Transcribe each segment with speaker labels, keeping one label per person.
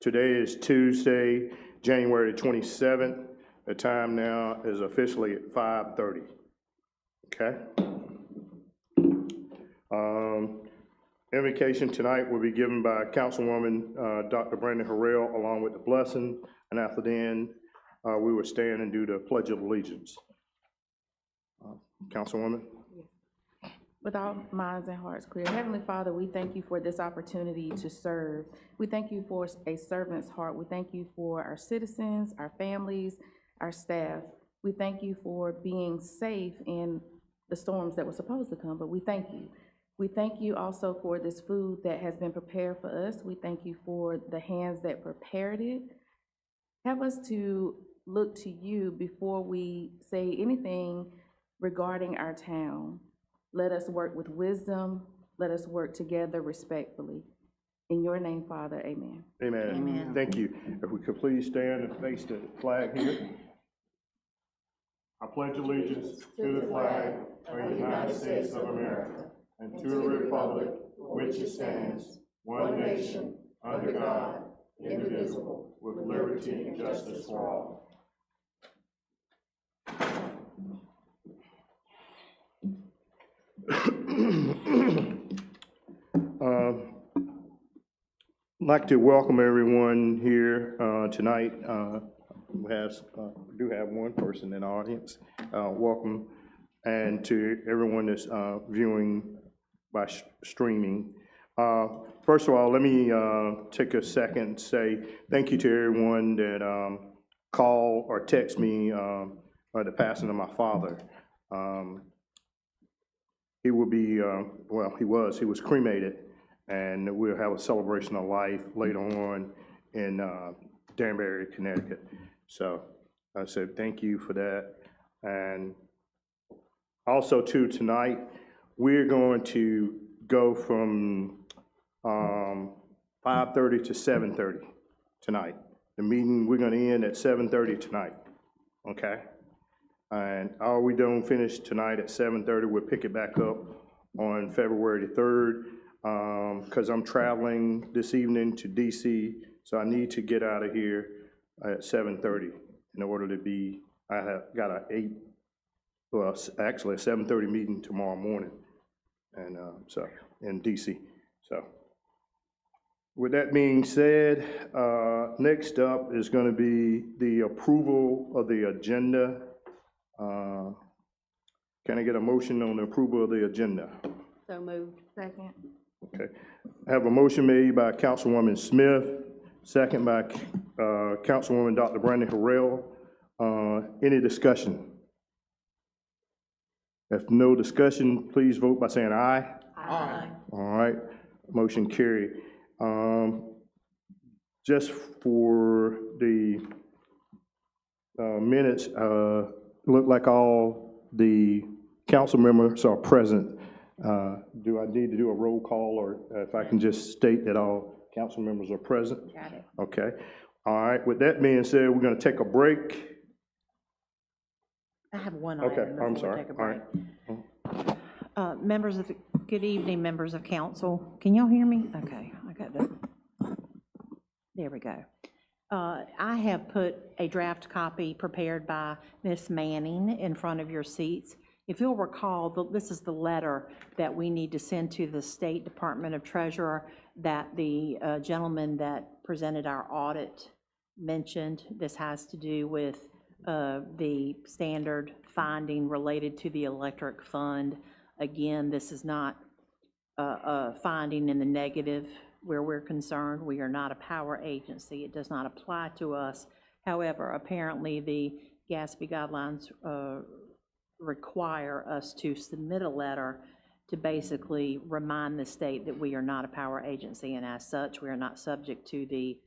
Speaker 1: Today is Tuesday, January 27th. The time now is officially at 5:30. Okay? Invocation tonight will be given by Councilwoman Dr. Brandon Harrell along with the blessing, and after then, we will stand and do the Pledge of Allegiance. Councilwoman?
Speaker 2: With all minds and hearts clear. Heavenly Father, we thank you for this opportunity to serve. We thank you for a servant's heart. We thank you for our citizens, our families, our staff. We thank you for being safe in the storms that were supposed to come, but we thank you. We thank you also for this food that has been prepared for us. We thank you for the hands that prepared it. Have us to look to you before we say anything regarding our town. Let us work with wisdom. Let us work together respectfully. In your name, Father, amen.
Speaker 1: Amen.
Speaker 2: Amen.
Speaker 1: Thank you. If we could please stand and face the flag here. I pledge allegiance to the flag of the United States of America and to the republic which it stands, one nation, under God, indivisible, with liberty and justice for all. I'd like to welcome everyone here tonight. We do have one person in the audience. Welcome, and to everyone that's viewing by streaming. First of all, let me take a second and say thank you to everyone that called or text me the passing of my father. He will be, he was cremated, and we'll have a celebration of life later on in Danbury, Connecticut. So I said thank you for that. And also too, tonight, we're going to go from 5:30 to 7:30 tonight. The meeting, we're gonna end at 7:30 tonight, okay? And all we don't finish tonight at 7:30, we'll pick it back up on February the 3rd, because I'm traveling this evening to DC, so I need to get out of here at 7:30 in order to be, I have got actually a 7:30 meeting tomorrow morning, and so in DC. So with that being said, next up is going to be the approval of the agenda. Can I get a motion on the approval of the agenda?
Speaker 2: So moved. Second.
Speaker 1: Okay. I have a motion made by Councilwoman Smith, second by Councilwoman Dr. Brandon Harrell. Any discussion? If no discussion, please vote by saying aye.
Speaker 2: Aye.
Speaker 1: All right, motion carried. Just for the minutes, look like all the council members are present. Do I need to do a roll call, or if I can just state that all council members are present?
Speaker 2: Got it.
Speaker 1: Okay. All right, with that being said, we're going to take a break.
Speaker 3: I have one
Speaker 1: Okay,
Speaker 3: item
Speaker 1: I'm
Speaker 3: before we
Speaker 1: sorry.
Speaker 3: take a
Speaker 1: All
Speaker 3: break.
Speaker 1: right.
Speaker 3: Good evening, members of council. Can y'all hear me? Okay, I got that. There we go. I have put a draft copy prepared by Ms. Manning in front of your seats. If you'll recall, this is the letter that we need to send to the State Department of Treasurer that the gentleman that presented our audit mentioned. This has to do with the standard finding related to the electric fund. Again, this is not a finding in the negative where we're concerned. We are not a power agency. It does not apply to us. However, apparently the GASB guidelines require us to submit a letter to basically remind the state that we are not a power agency, and as such, we are not subject to the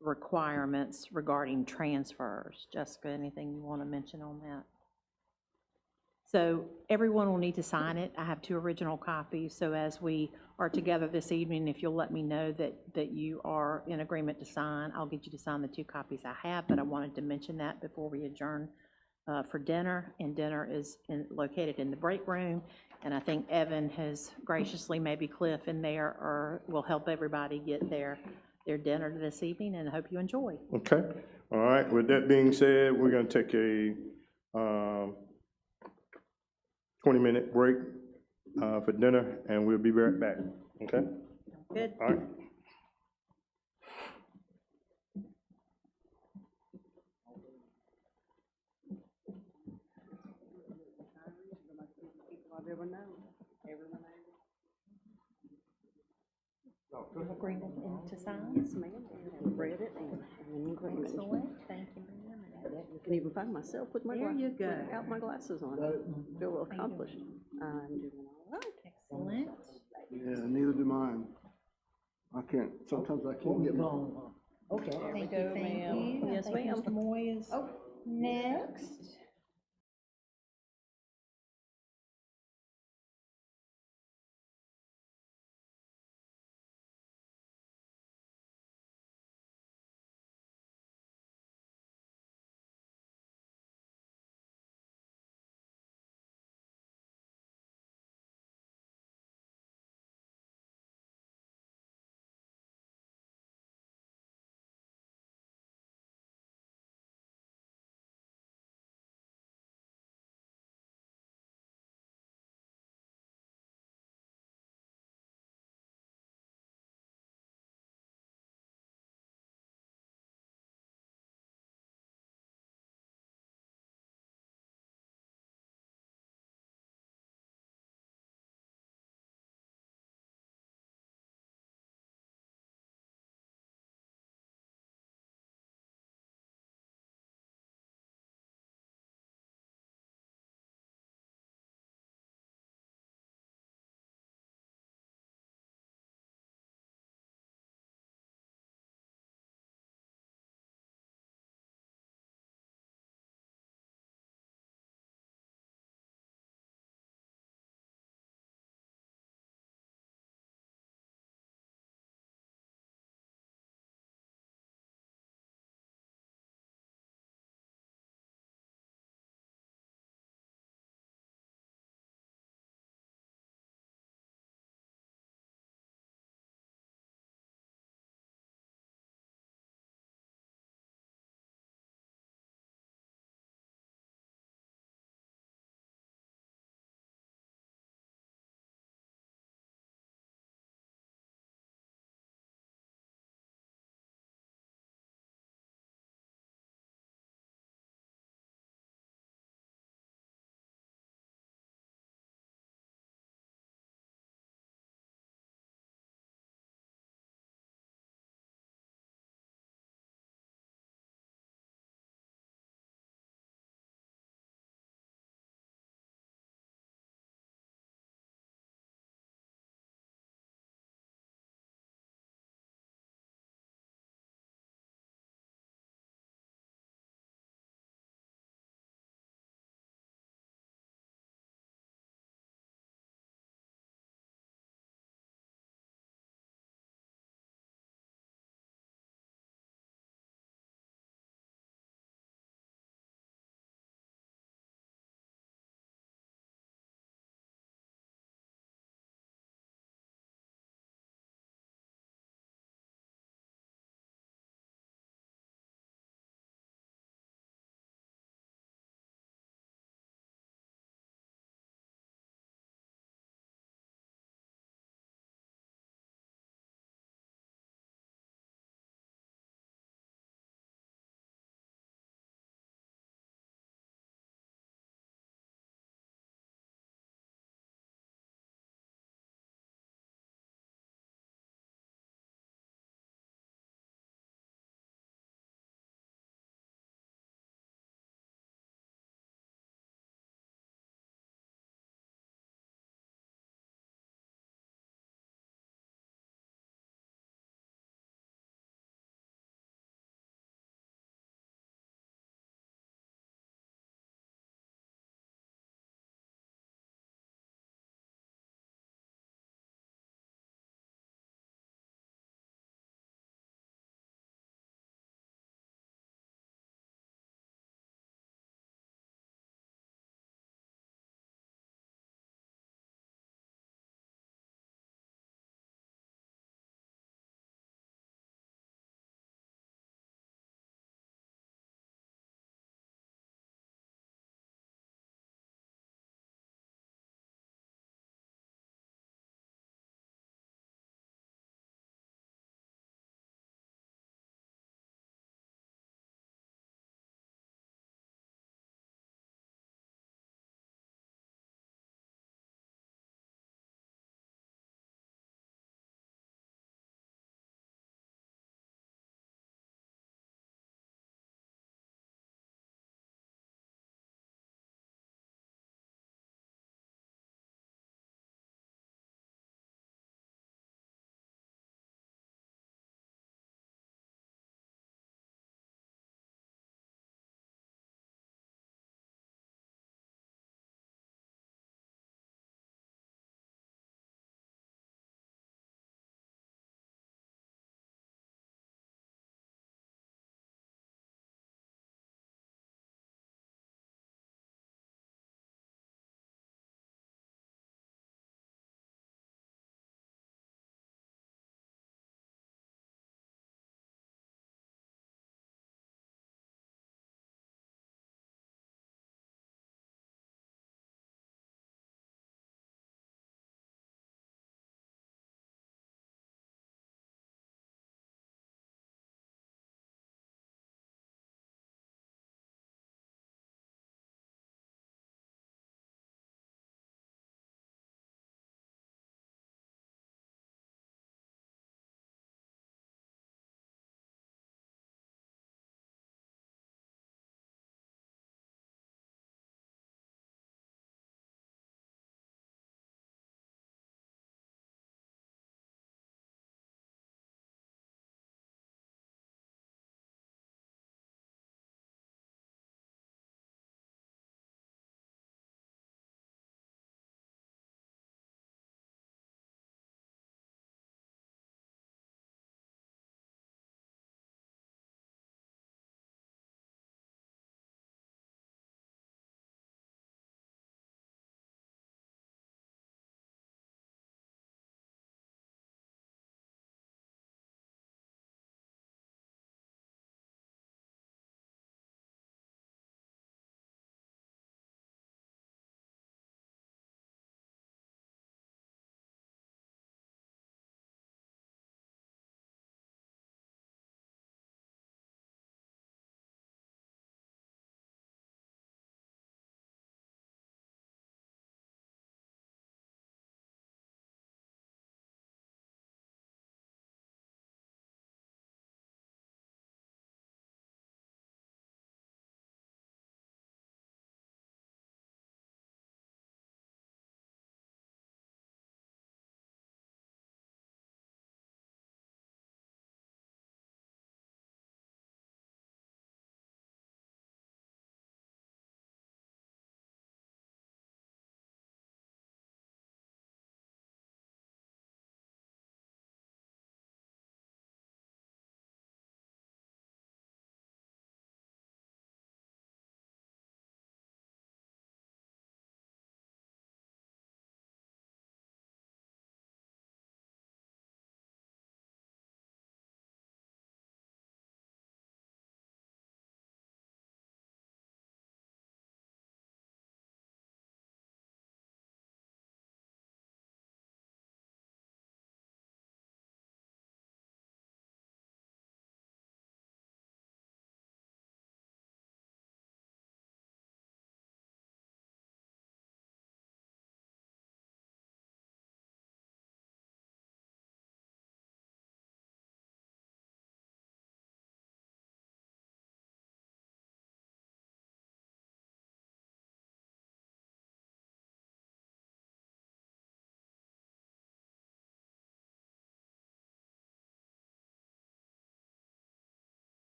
Speaker 3: requirements regarding transfers. Jessica, anything you want to mention on that? So everyone will need to sign it. I have 2 original copies, so as we are together this evening, if you'll let me know that you are in agreement to sign, I'll get you to sign the 2 copies I have, but I wanted to mention that before we adjourn for dinner, and dinner is located in the break room, and I think Evan has graciously, maybe Cliff in there, or will help everybody get there their dinner this evening, and I hope you enjoy.
Speaker 1: Okay, all right, with that being said, we're gonna take a 20-minute break for dinner, and we'll be right back, okay?
Speaker 3: Good.
Speaker 1: All right.
Speaker 3: Agreement to sign?
Speaker 4: Yes, ma'am, and read it and agreed.
Speaker 3: Excellent, thank you, ma'am.
Speaker 4: I can even find myself with my
Speaker 3: There you go.
Speaker 4: without my glasses on. Feel accomplished. I'm doing all right.
Speaker 3: Excellent.
Speaker 5: Yeah, neither do mine. I can't, sometimes I can't get mine.
Speaker 3: Thank you, thank you.
Speaker 4: Yes,
Speaker 3: I think
Speaker 4: ma'am.
Speaker 3: Mr. Moy is next.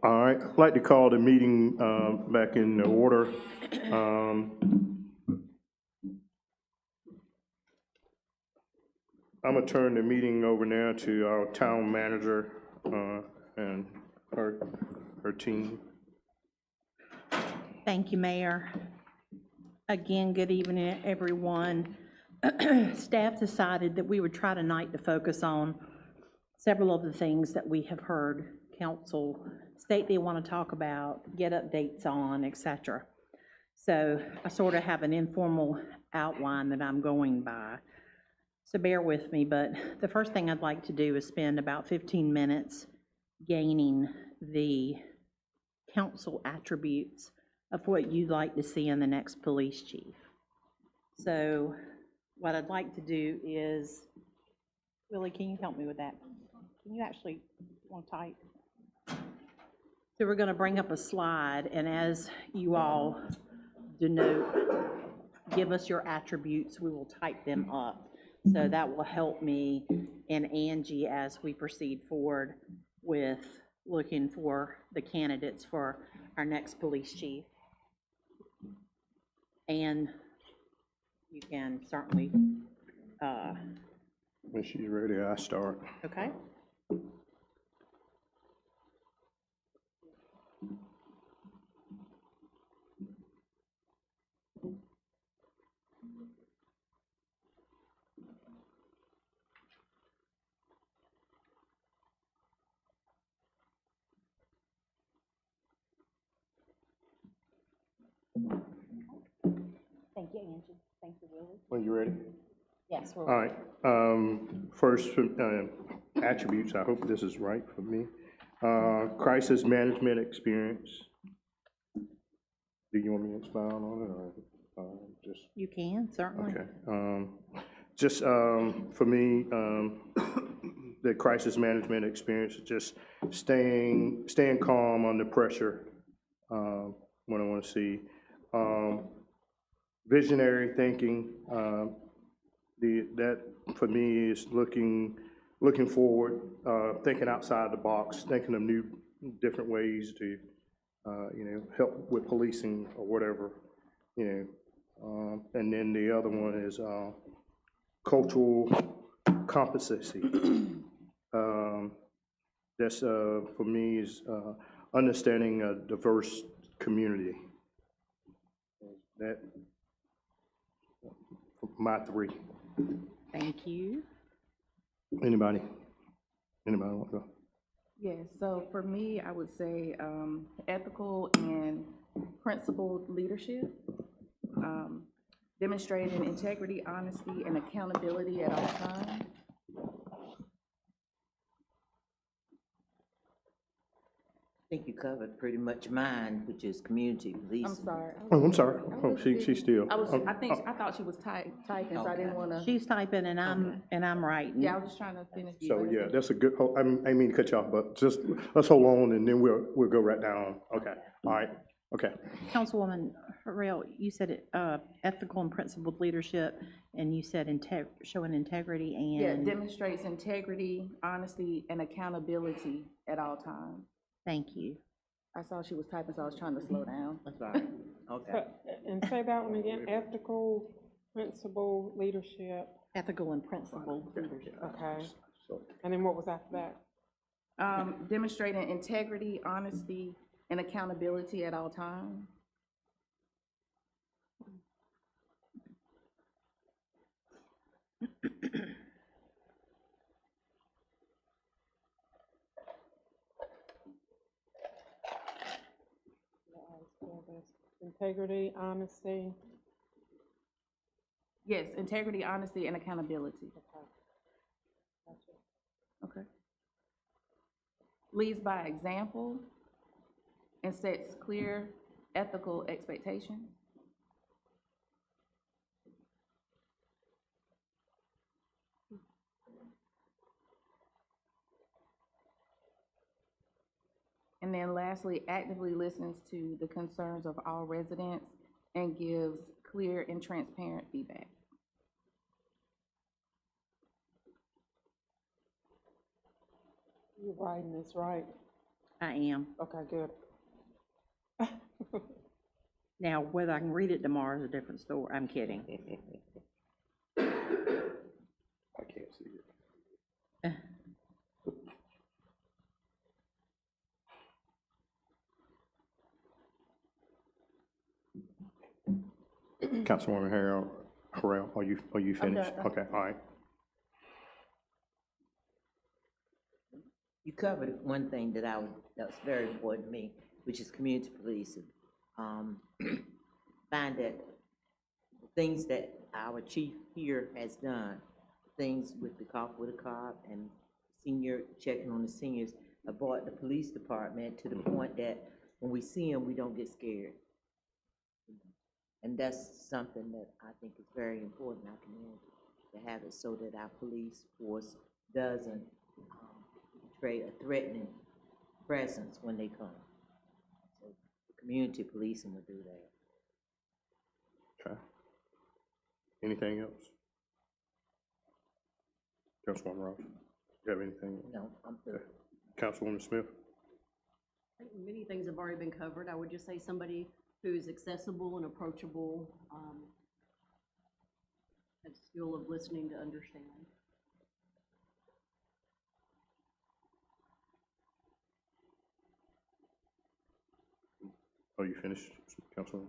Speaker 1: All right, I'd like to call the meeting back in order. I'm gonna turn the meeting over now to our town manager and her team.
Speaker 3: Thank you, Mayor. Again, good evening, everyone. Staff decided that we would try tonight to focus on several of the things that we have heard council state they want to talk about, get updates on, et cetera. So I sort of have an informal outline that I'm going by. So bear with me, but the first thing I'd like to do is spend about 15 minutes gaining the council attributes of what you'd like to see in the next police chief. So what I'd like to do is, Willie, can you help me with that? Can you actually, want to type? So we're going to bring up a slide, and as you all denote, give us your attributes, we will type them up. So that will help me and Angie as we proceed forward with looking for the candidates for our next police chief. And you can certainly,
Speaker 1: When she's ready, I start.
Speaker 3: okay? Thank you, Angie. Thank you, Willie.
Speaker 1: When you ready?
Speaker 3: Yes, we're.
Speaker 1: All right, first, attributes, I hope this is right for me. Crisis management experience. Do you want me to expound on it, or just?
Speaker 3: You can, certainly.
Speaker 1: Okay, just, for me, the crisis management experience, just staying calm under pressure, what I want to see. Visionary thinking, that for me is looking forward, thinking outside the box, thinking of different ways to, help with policing or whatever, and then the other one is cultural competency. That's for me is understanding a diverse community. That my three.
Speaker 3: Thank you.
Speaker 1: Anybody want to go?
Speaker 2: Yes, so for me, I would say ethical and principled leadership, demonstrating integrity, honesty, and accountability at all times.
Speaker 6: I think you covered pretty much mine, which is community policing.
Speaker 2: I'm sorry.
Speaker 1: Oh, I'm sorry. Oh, she's still.
Speaker 2: I thought she was typing, so I didn't want to.
Speaker 3: She's typing and I'm writing.
Speaker 2: Yeah, I was just trying to finish.
Speaker 1: So, yeah, that's a good, I mean to cut you off, but just, let's hold on, and then we'll go right down. Okay, all right, okay.
Speaker 3: Councilwoman Harrell, you said ethical and principled leadership, and you said showing integrity
Speaker 2: Yeah,
Speaker 3: and.
Speaker 2: demonstrates integrity, honesty, and accountability at all times.
Speaker 3: Thank you.
Speaker 2: I saw she was typing, so I was trying to slow down.
Speaker 6: That's right. Okay.
Speaker 7: And say that one again, ethical, principle, leadership,
Speaker 3: Ethical and principled leadership.
Speaker 7: okay. And then what was after that?
Speaker 2: Demonstrating integrity, honesty, and accountability at all times.
Speaker 7: Integrity, honesty.
Speaker 2: Yes, integrity, honesty, and accountability. Okay. Leads by example and sets clear ethical expectations. And then lastly, actively listens to the concerns of all residents and gives clear and transparent feedback.
Speaker 7: You're writing this right.
Speaker 3: I am.
Speaker 7: Okay, good.
Speaker 3: Now, whether I can read it tomorrow is a different story. I'm kidding.
Speaker 1: I can't see it. Councilwoman Harrell, are you finished?
Speaker 2: done.
Speaker 1: Okay, all right.
Speaker 6: You covered one thing that was very important to me, which is community policing. Find that the things that our chief here has done, things with the cop with a cop and senior, checking on the seniors, have brought the police department to the point that when we see them, we don't get scared. And that's something that I think is very important in our community, to have it so that our police force doesn't portray a threatening presence when they come. So community policing will do that.
Speaker 1: Okay. Anything else? Councilwoman Ross, you have anything?
Speaker 6: No, I'm through.
Speaker 1: Councilwoman Smith?
Speaker 8: I think many things have already been covered. I would just say somebody who is accessible and approachable, has a skill of listening to understand.
Speaker 1: Are you finished, Councilman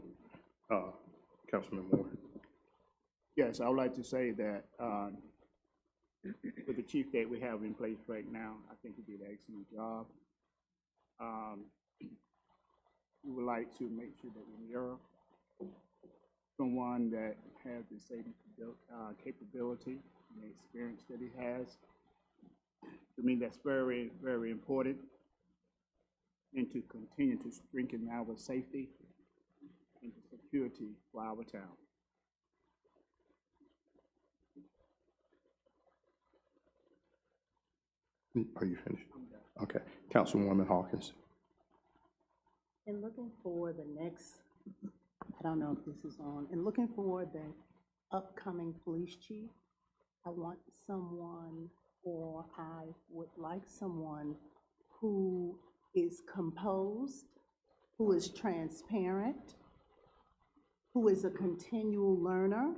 Speaker 1: Moore?
Speaker 5: Yes, I would like to say that, with the chief that we have in place right now, I think he did an excellent job. We would like to make sure that we mirror someone that has the same capability and experience that he has. To me, that's very, very important, and to continue to strengthen our safety and security for our town.
Speaker 1: Are you finished? Okay. Councilwoman Hawkins?
Speaker 4: And looking for the next, I don't know if this is on, and looking for the upcoming police chief, I want someone, or I would like someone who is composed, who is transparent, who is a continual learner.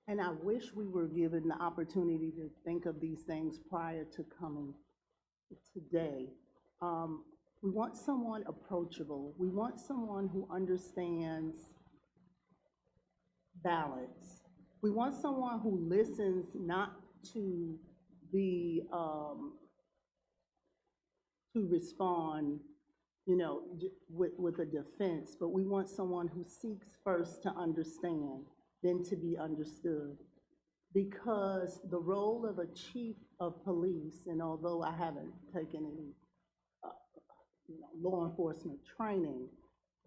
Speaker 4: And I wish we were given the opportunity to think of these things prior to coming today. We want someone approachable. We want someone who understands balance. We want someone who listens not to be, to respond, you know, with a defense, but we want someone who seeks first to understand, then to be understood. Because the role of a chief of police, and although I haven't taken any law enforcement training,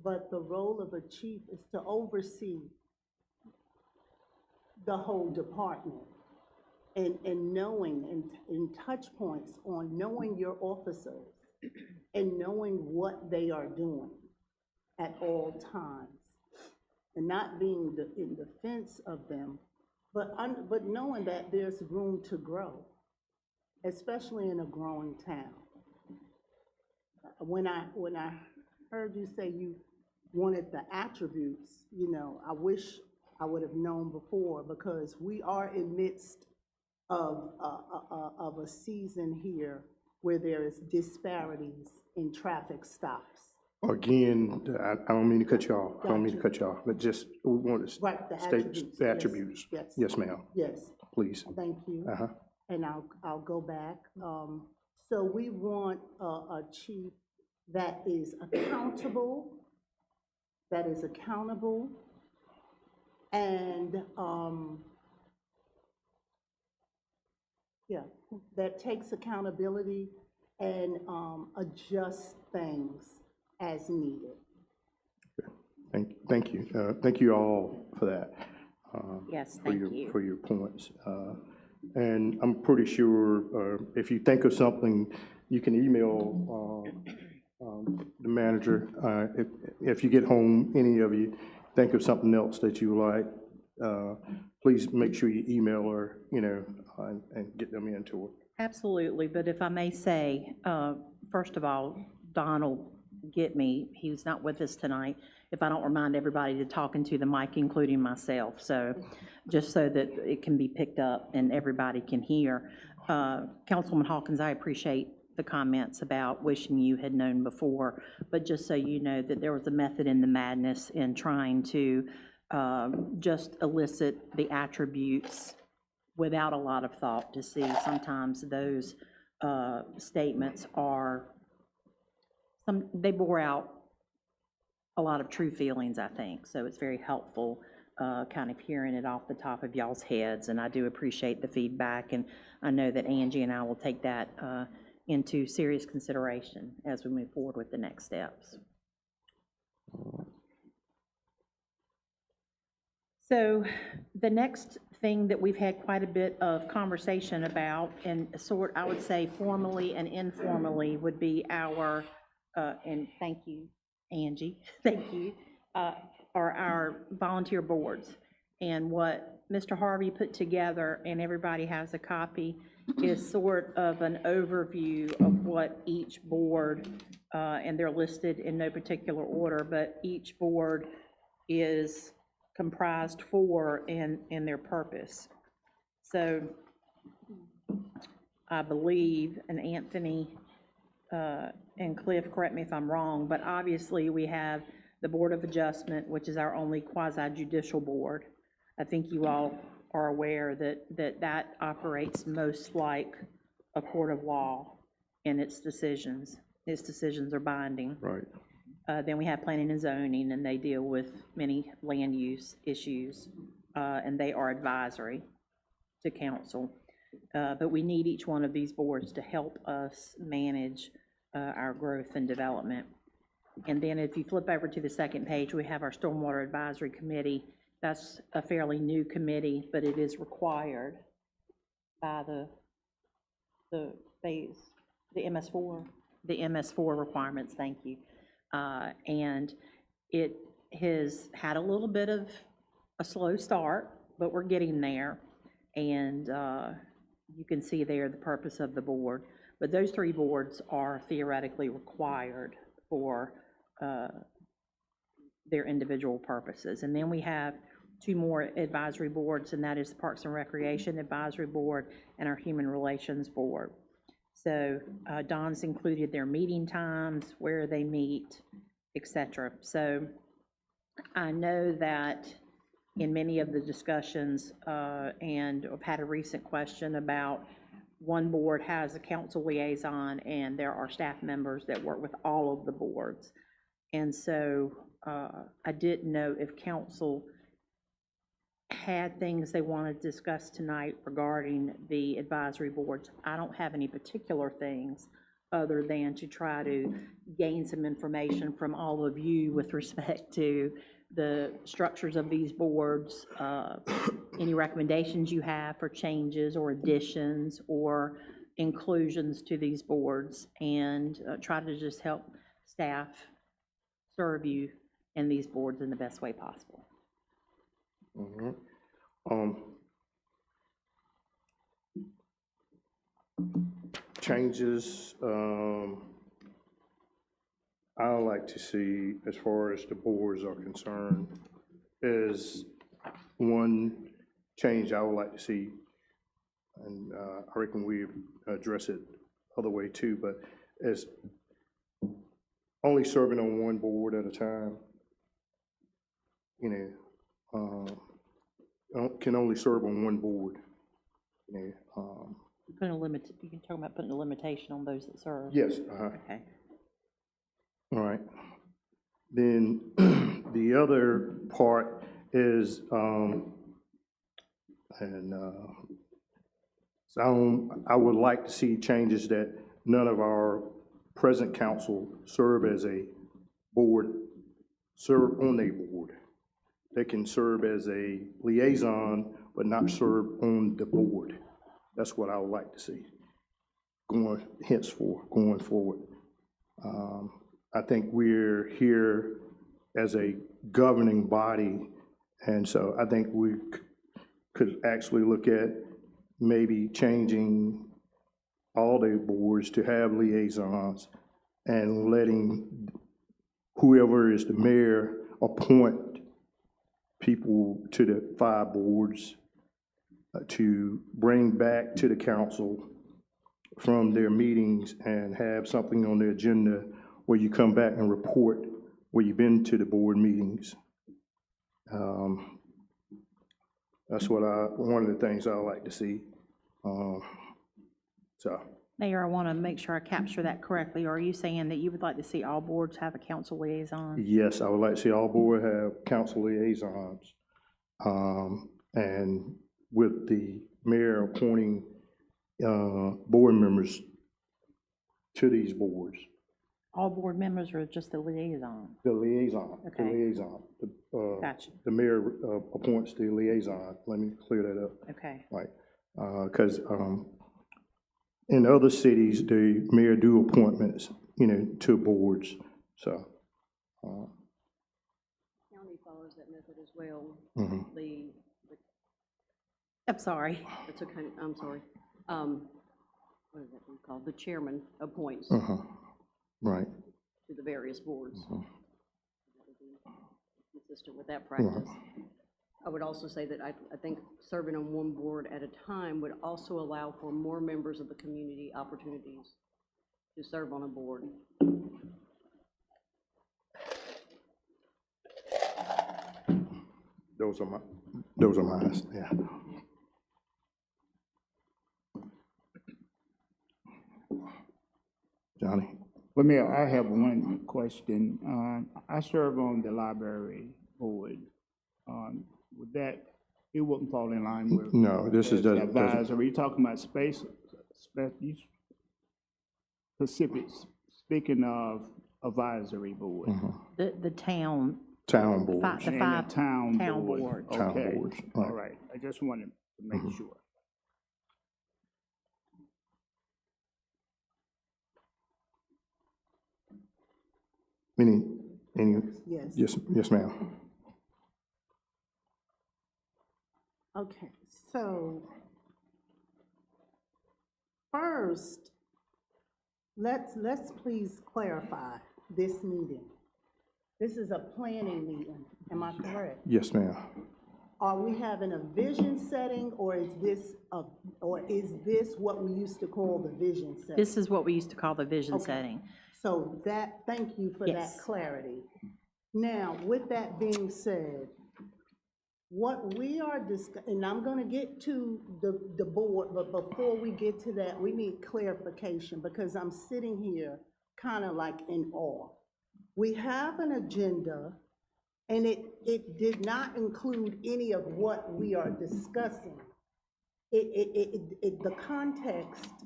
Speaker 4: but the role of a chief is to oversee the whole department, and knowing, and touch points on knowing your officers and knowing what they are doing at all times, and not being in defense of them, but knowing that there's room to grow, especially in a growing town. When I heard you say you wanted the attributes, you know, I wish I would have known before, because we are in midst of a season here where there is disparities in traffic stops.
Speaker 1: Again, I don't mean to cut you off. I don't mean to cut you off, but just, we want to
Speaker 4: Right, the
Speaker 1: state
Speaker 4: attributes,
Speaker 1: the
Speaker 4: yes,
Speaker 1: attributes.
Speaker 4: yes.
Speaker 1: Yes, ma'am,
Speaker 4: Yes,
Speaker 1: please.
Speaker 4: thank you.
Speaker 1: Uh-huh.
Speaker 4: And I'll go back. So we want a chief that is accountable, and, that takes accountability and adjusts things as needed.
Speaker 1: Thank you. Thank you all for that.
Speaker 3: Yes,
Speaker 1: for
Speaker 3: thank
Speaker 1: your-
Speaker 3: you.
Speaker 1: For your points. And I'm pretty sure if you think of something, you can email the manager. If you get home, any of you, think of something else that you like, please make sure you email her, you know, and get them into it.
Speaker 3: Absolutely, but if I may say, first of all, Don will get me, he's not with us tonight, if I don't remind everybody to talk into the mic, including myself, so, just so that it can be picked up and everybody can hear. Councilwoman Hawkins, I appreciate the comments about wishing you had known before, but just so you know that there was a method in the madness in trying to just elicit the attributes without a lot of thought to see. Sometimes those statements are, they bore out a lot of true feelings, I think. So it's very helpful kind of hearing it off the top of y'all's heads, and I do appreciate the feedback, and I know that Angie and I will take that into serious consideration as we move forward with the next steps. So the next thing that we've had quite a bit of conversation about, and I would say formally and informally, would be our, and thank you, Angie, thank you, are our volunteer boards. And what Mr. Harvey put together, and everybody has a copy, is sort of an overview of what each board, and they're listed in no particular order, but each board is comprised for and their purpose. So I believe, and Anthony and Cliff, correct me if I'm wrong, but obviously we have the Board of Adjustment, which is our only quasi-judicial board. I think you all are aware that operates most like a court of law in its decisions. Its decisions are binding.
Speaker 1: Right.
Speaker 3: Then we have planning and zoning, and they deal with many land use issues, and they are advisory to council. But we need each one of these boards to help us manage our growth and development. And then if you flip over to the second page, we have our Stormwater Advisory Committee. That's a fairly new committee, but it is required by the MS4 requirements, thank you. And it has had a little bit of a slow start, but we're getting there. And you can see there the purpose of the board. But those three boards are theoretically required for their individual purposes. And then we have two more advisory boards, and that is the Parks and Recreation Advisory Board and our Human Relations Board. So Don's included their meeting times, where they meet, etc. So I know that in many of the discussions, and I've had a recent question about one board has a council liaison, and there are staff members that work with all of the boards. And so I didn't know if council had things they wanted to discuss tonight regarding the advisory boards. I don't have any particular things other than to try to gain some information from all of you with respect to the structures of these boards, any recommendations you have for changes or additions or inclusions to these boards, and try to just help staff serve you and these boards in the best way possible.
Speaker 1: Mm-hmm. Changes I would like to see, as far as the boards are concerned, is one change I would like to see, and I reckon we address it other way too, but is only serving on one board at a time. You know, can only serve on one board. You know,
Speaker 3: You can talk about putting a limitation on those that serve.
Speaker 1: yes.
Speaker 3: Okay.
Speaker 1: All right. Then the other part is, so I would like to see changes that none of our present council serve as a board, serve on a board. They can serve as a liaison, but not serve on the board. That's what I would like to see going forward. I think we're here as a governing body, and so I think we could actually look at maybe changing all the boards to have liaisons and letting whoever is the mayor appoint people to the 5 boards to bring back to the council from their meetings and have something on the agenda where you come back and report where you've been to the board meetings. That's one of the things I like to see. So,
Speaker 3: Mayor, I want to make sure I capture that correctly. Are you saying that you would like to see all boards have a council liaison?
Speaker 1: yes, I would like to see all board have council liaisons. And with the mayor appointing board members to these boards.
Speaker 3: All board members or just the liaison?
Speaker 1: The liaison, the
Speaker 3: Okay.
Speaker 1: liaison.
Speaker 3: Gotcha.
Speaker 1: The mayor appoints the liaison. Let me clear that up.
Speaker 3: Okay.
Speaker 1: Right, because in other cities, the mayor do appointments, to boards, so.
Speaker 8: County follows that method as well.
Speaker 1: Mhm.
Speaker 3: I'm sorry.
Speaker 8: It's okay, I'm sorry. What is that called? The chairman appoints
Speaker 1: Right,
Speaker 8: to the various boards. That would be consistent with that practice. I would also say that I think serving on one board at a time would also allow for more members of the community opportunities to serve on a board.
Speaker 1: those are mine, yeah. Johnny?
Speaker 5: Well, Mayor, I have one question. I serve on the library board. Would that, it wouldn't fall in line with?
Speaker 1: No, this is the-
Speaker 5: Advisory, you're talking about specific, speaking of advisory board.
Speaker 3: The town,
Speaker 1: Town boards,
Speaker 3: the
Speaker 5: And
Speaker 3: 5
Speaker 5: town
Speaker 3: town
Speaker 5: board.
Speaker 3: boards.
Speaker 1: Town
Speaker 5: Okay,
Speaker 1: boards,
Speaker 5: all
Speaker 1: right.
Speaker 5: right. I just wanted to make sure.
Speaker 1: any,
Speaker 4: Yes.
Speaker 1: yes, ma'am.
Speaker 4: Okay, so first, let's please clarify this meeting. This is a planning meeting, am I correct?
Speaker 1: Yes, ma'am.
Speaker 4: Are we having a vision setting, or is this what we used to call the vision setting?
Speaker 3: This is what we used to call the vision
Speaker 4: Okay.
Speaker 3: setting.
Speaker 4: So thank you for that
Speaker 3: Yes.
Speaker 4: clarity. Now, with that being said, what we are and I'm gonna get to the board, but before we get to that, we need clarification, because I'm sitting here kind of like in awe. We have an agenda, and it did not include any of what we are discussing. The context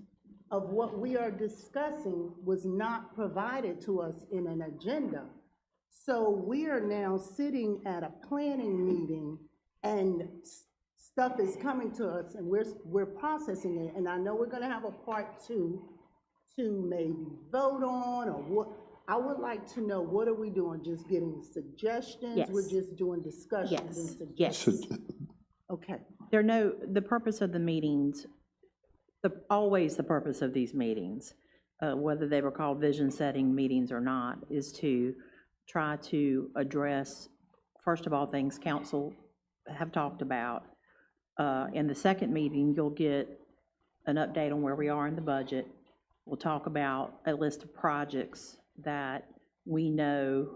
Speaker 4: of what we are discussing was not provided to us in an agenda. So we are now sitting at a planning meeting, and stuff is coming to us, and we're processing it. And I know we're gonna have a part 2 to maybe vote on, or what. I would like to know, what are we doing? Just getting suggestions?
Speaker 3: Yes.
Speaker 4: We're just doing discussions and
Speaker 3: Yes,
Speaker 4: suggestions?
Speaker 3: yes.
Speaker 4: Okay,
Speaker 3: The purpose of the meetings, always the purpose of these meetings, whether they were called vision setting meetings or not, is to try to address, first of all, things council have talked about. In the second meeting, you'll get an update on where we are in the budget. We'll talk about a list of projects that we know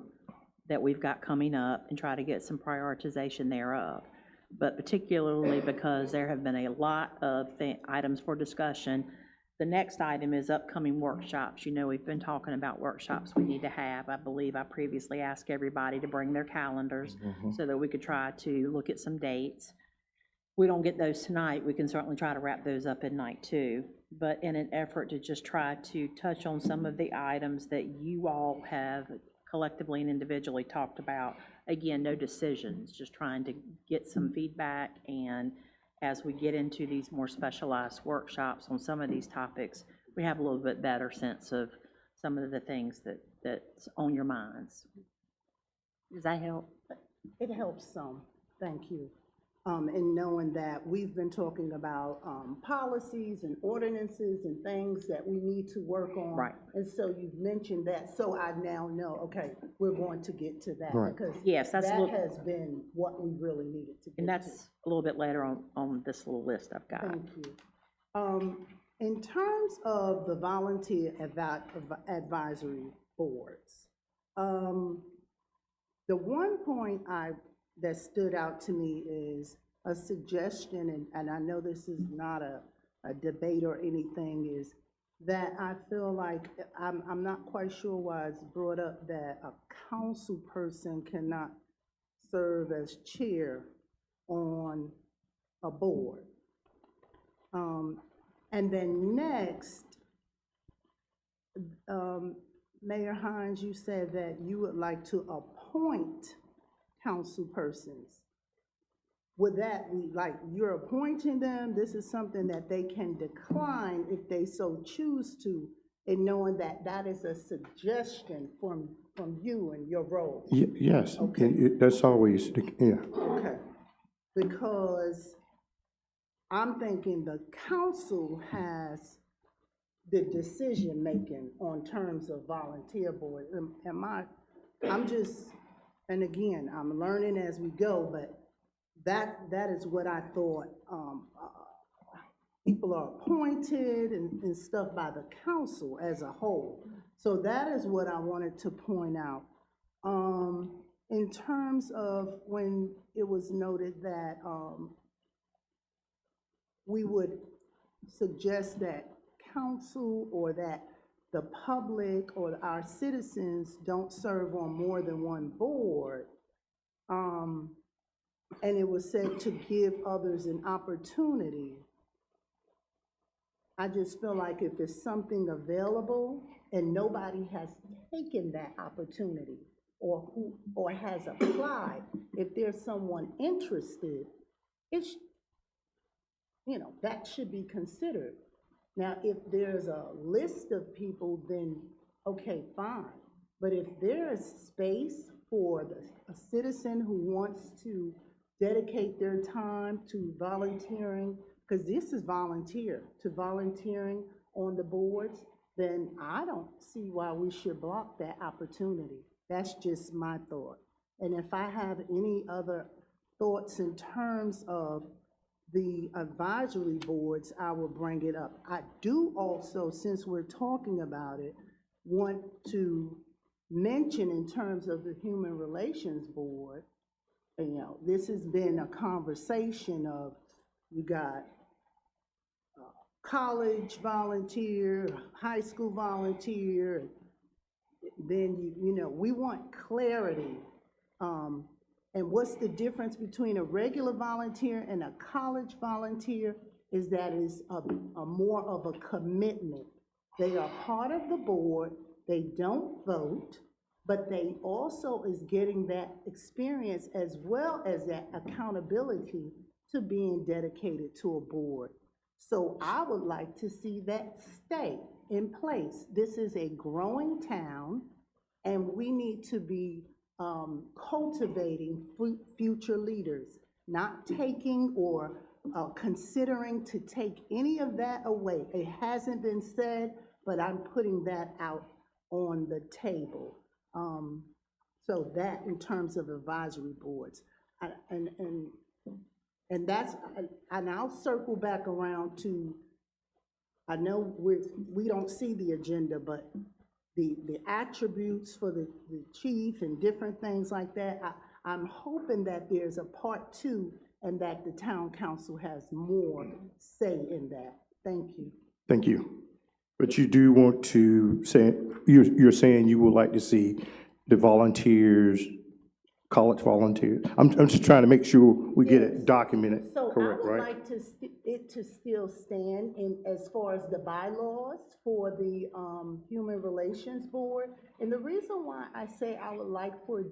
Speaker 3: that we've got coming up and try to get some prioritization thereof. But particularly because there have been a lot of items for discussion, the next item is upcoming workshops. You know, we've been talking about workshops we need to have. I believe I previously asked everybody to bring their calendars so that we could try to look at some dates. We don't get those tonight, we can certainly try to wrap those up at night too. But in an effort to just try to touch on some of the items that you all have collectively and individually talked about. Again, no decisions, just trying to get some feedback, and as we get into these more specialized workshops on some of these topics, we have a little bit better sense of some of the things that's on your minds. Does that help?
Speaker 4: it helps some, thank you. And knowing that we've been talking about policies and ordinances and things that we need to work on.
Speaker 3: Right.
Speaker 4: And so you've mentioned that, so I now know, okay, we're going to get to that.
Speaker 1: Right.
Speaker 4: Because
Speaker 3: Yes, that's a
Speaker 4: that
Speaker 3: little-
Speaker 4: has been what we really needed to get to.
Speaker 3: And that's a little bit later on this little list I've got.
Speaker 4: Thank you. In terms of the volunteer advisory boards, the one point that stood out to me is a suggestion, and I know this is not a debate or anything, is that I feel like, I'm not quite sure why it's brought up that a council person cannot serve as chair on a board. And then next, Mayor Hines, you said that you would like to appoint council persons. Would that be like you're appointing them? This is something that they can decline if they so choose to, and knowing that that is a suggestion from you and your role?
Speaker 1: Yes,
Speaker 4: Okay.
Speaker 1: that's always, yeah.
Speaker 4: Okay, because I'm thinking the council has the decision-making on terms of volunteer board. I'm just, and again, I'm learning as we go, but that is what I thought. People are appointed and stuff by the council as a whole. So that is what I wanted to point out. In terms of when it was noted that we would suggest that council or that the public or our citizens don't serve on more than one board, and it was said to give others an opportunity. I just feel like if there's something available and nobody has taken that opportunity or has applied, if there's someone interested, it's, that should be considered. Now, if there's a list of people, then okay, fine. But if there is space for a citizen who wants to dedicate their time to volunteering, because this is volunteering on the boards, then I don't see why we should block that opportunity. That's just my thought. And if I have any other thoughts in terms of the advisory boards, I will bring it up. I do also, since we're talking about it, want to mention in terms of the Human Relations Board, this has been a conversation of, you got college volunteer, high school volunteer, then we want clarity. And what's the difference between a regular volunteer and a college volunteer is that it's a more of a commitment. They are part of the board, they don't vote, but they also is getting that experience as well as that accountability to being dedicated to a board. So I would like to see that stay in place. This is a growing town, and we need to be cultivating future leaders, not taking or considering to take any of that away. It hasn't been said, but I'm putting that out on the table. So that in terms of advisory boards. And that's, and I'll circle back around to, I know we don't see the agenda, but the attributes for the chief and different things like that, I'm hoping that there's a part 2 and that the town council has more say in that. Thank you.
Speaker 1: Thank you. But you do want to say, you're saying you would like to see the volunteers, college volunteers. I'm just trying to make sure we get it documented
Speaker 4: So
Speaker 1: correct,
Speaker 4: I would
Speaker 1: right?
Speaker 4: like it to still stand in as far as the bylaws for the Human Relations Board. And the reason why I say I would like for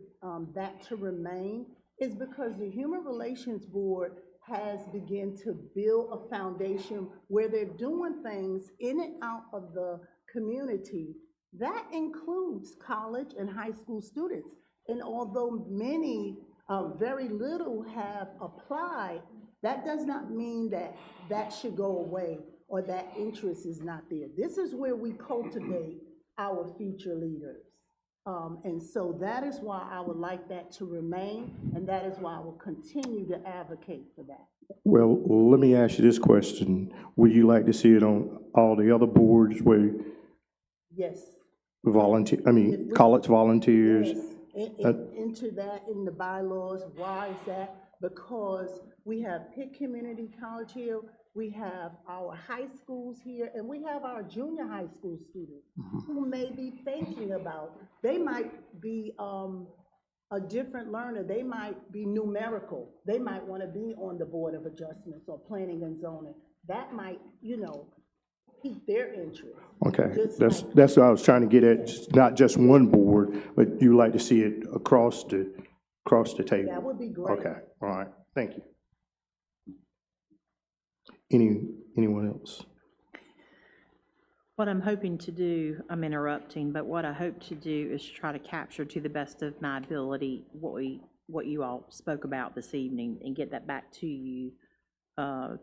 Speaker 4: that to remain is because the Human Relations Board has begun to build a foundation where they're doing things in and out of the community. That includes college and high school students. And although many Very little have applied. That does not mean that that should go away or that interest is not there. This is where we cultivate our future leaders. And so that is why I would like that to remain, and that is why I will continue to advocate for that.
Speaker 1: Well, let me ask you this question. Would you like to see it on all the other boards where
Speaker 4: Yes.
Speaker 1: college volunteers?
Speaker 4: Yes, into that, in the bylaws. Why is that? Because we have Pitt Community College here, we have our high schools here, and we have our junior high school students who may be thinking about, they might be a different learner, they might be numerical, they might want to be on the Board of Adjustments or Planning and Zoning. That might, pique their interest.
Speaker 1: Okay,
Speaker 4: Just
Speaker 1: that's what I was trying to get at, not just one board, but you like to see it across the table.
Speaker 4: That would be great.
Speaker 1: Okay, all right, thank you. Anyone else?
Speaker 3: What I'm hoping to do, I'm interrupting, but what I hope to do is try to capture to the best of my ability what you all spoke about this evening and get that back to you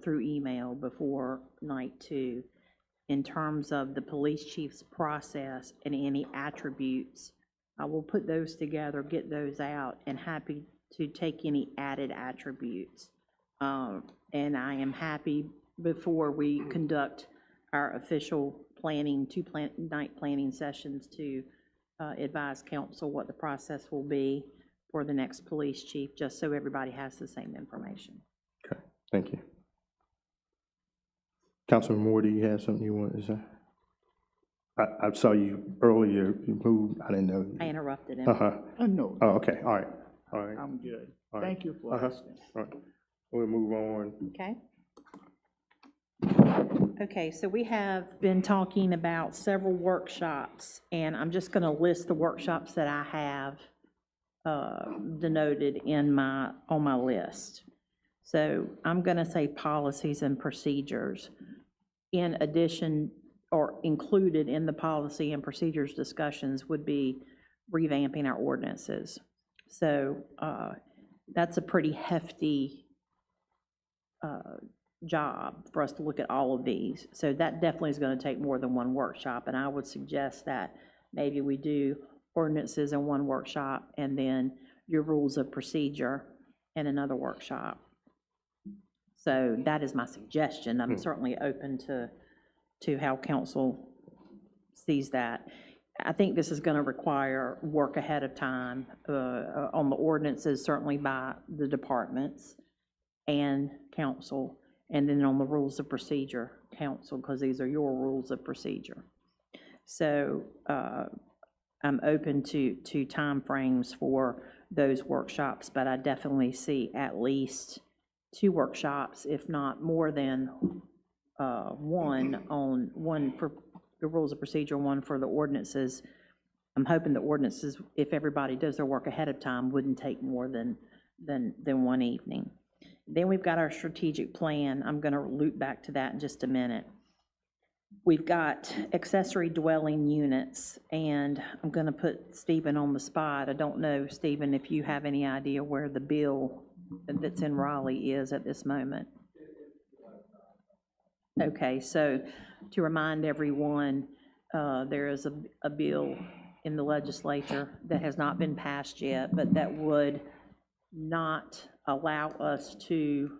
Speaker 3: through email before night 2 in terms of the police chief's process and any attributes. I will put those together, get those out, and happy to take any added attributes. And I am happy before we conduct our official planning, night planning sessions to advise council what the process will be for the next police chief, just so everybody has the same information.
Speaker 1: Okay, thank you. Councilman Moore, do you have something you want to say? I saw you earlier, you moved, I didn't know.
Speaker 3: I interrupted him.
Speaker 5: No,
Speaker 1: Oh, okay, all right, all right.
Speaker 5: I'm good.
Speaker 1: All right.
Speaker 5: Thank you for asking.
Speaker 1: All right, we'll move on.
Speaker 3: Okay. Okay, so we have been talking about several workshops, and I'm just going to list the workshops that I have denoted on my list. So I'm going to say policies and procedures. In addition, or included in the policy and procedures discussions would be revamping our ordinances. So that's a pretty hefty job for us to look at all of these. So that definitely is going to take more than one workshop, and I would suggest that maybe we do ordinances in one workshop and then your rules of procedure in another workshop. So that is my suggestion. I'm certainly open to how council sees that. I think this is going to require work ahead of time on the ordinances, certainly by the departments and council, and then on the rules of procedure, council, because these are your rules of procedure. So I'm open to timeframes for those workshops, but I definitely see at least 2 workshops, if not more than one for the rules of procedure, one for the ordinances. I'm hoping the ordinances, if everybody does their work ahead of time, wouldn't take more than one evening. Then we've got our strategic plan. I'm going to loop back to that in just a minute. We've got accessory dwelling units, and I'm going to put Stephen on the spot. I don't know, Stephen, if you have any idea where the bill that's in Raleigh is at this moment. Okay, so to remind everyone, there is a bill in the legislature that has not been passed yet, but that would not allow us to,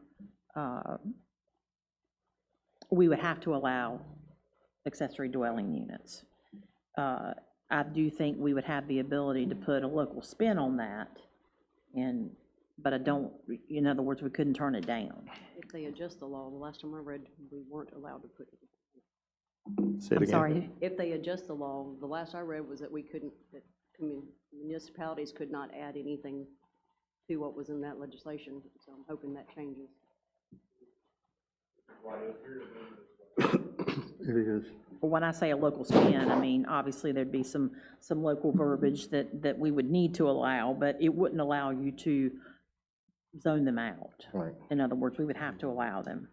Speaker 3: we would have to allow accessory dwelling units. I do think we would have the ability to put a local spin on that, but I don't, in other words, we couldn't turn it down.
Speaker 8: If they adjust the law, the last time I read, we weren't allowed to put it.
Speaker 1: Say it
Speaker 3: I'm
Speaker 1: again.
Speaker 3: sorry.
Speaker 8: If they adjust the law, the last I read was that we couldn't, that municipalities could not add anything to what was in that legislation, so I'm hoping that changes.
Speaker 1: It is.
Speaker 3: When I say a local spin, I mean, obviously, there'd be some local verbiage that we would need to allow, but it wouldn't allow you to zone them out.
Speaker 1: Right.
Speaker 3: In other words, we would have to allow them.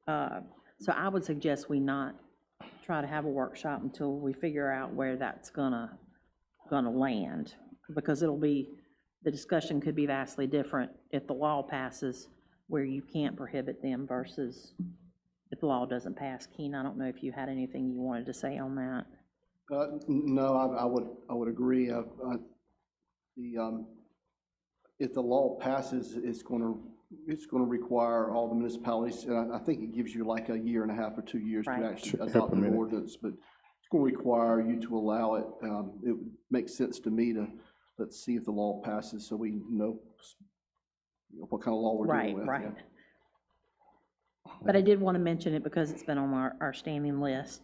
Speaker 3: So I would suggest we not try to have a workshop until we figure out where that's gonna land, because it'll be the discussion could be vastly different if the law passes where you can't prohibit them versus if the law doesn't pass. Keen, I don't know if you had anything you wanted to say on that.
Speaker 9: No, I would agree. If the law passes, it's going to require all the municipalities, and I think it gives you like a year and a half or 2 years to
Speaker 3: Right.
Speaker 9: actually adopt an ordinance, but it's going to require you to allow it. It makes sense to me to, let's see if the law passes so we know what kind of law we're dealing with.
Speaker 3: Right. But I did want to mention it because it's been on our standing list.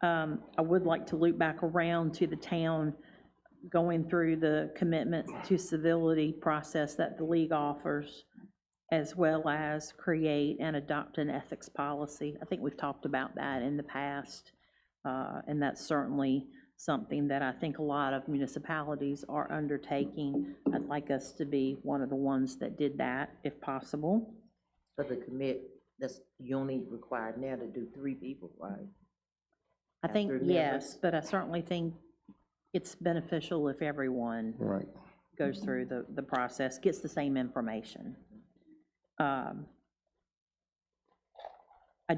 Speaker 3: I would like to loop back around to the town going through the commitment to civility process that the league offers, as well as create and adopt an ethics policy. I think we've talked about that in the past, and that's certainly something that I think a lot of municipalities are undertaking. I'd like us to be one of the ones that did that, if possible.
Speaker 6: For the commit, you only required now to do 3 people, right?
Speaker 3: I think,
Speaker 6: After
Speaker 3: yes,
Speaker 6: members?
Speaker 3: but I certainly think it's beneficial if everyone
Speaker 1: Right.
Speaker 3: goes through the process, gets the same information. I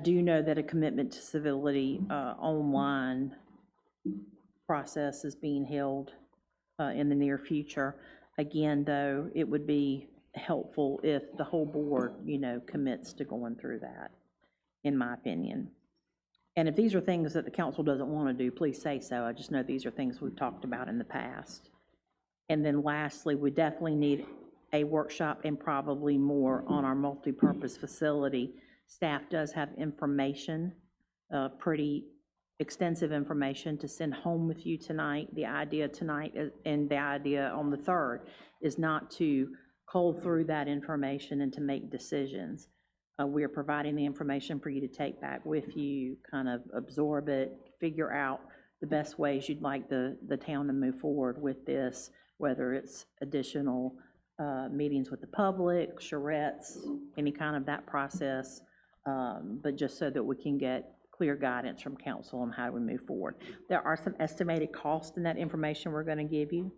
Speaker 3: do know that a commitment to civility online process is being held in the near future. Again, though, it would be helpful if the whole board, commits to going through that, in my opinion. And if these are things that the council doesn't want to do, please say so. I just know these are things we've talked about in the past. And then lastly, we definitely need a workshop and probably more on our multipurpose facility. Staff does have information, pretty extensive information to send home with you tonight. The idea tonight and the idea on the 3rd is not to cull through that information and to make decisions. We are providing the information for you to take back with you, kind of absorb it, figure out the best ways you'd like the town to move forward with this, whether it's additional meetings with the public, charrettes, any kind of that process, but just so that we can get clear guidance from council on how we move forward. There are some estimated costs in that information we're going to give you.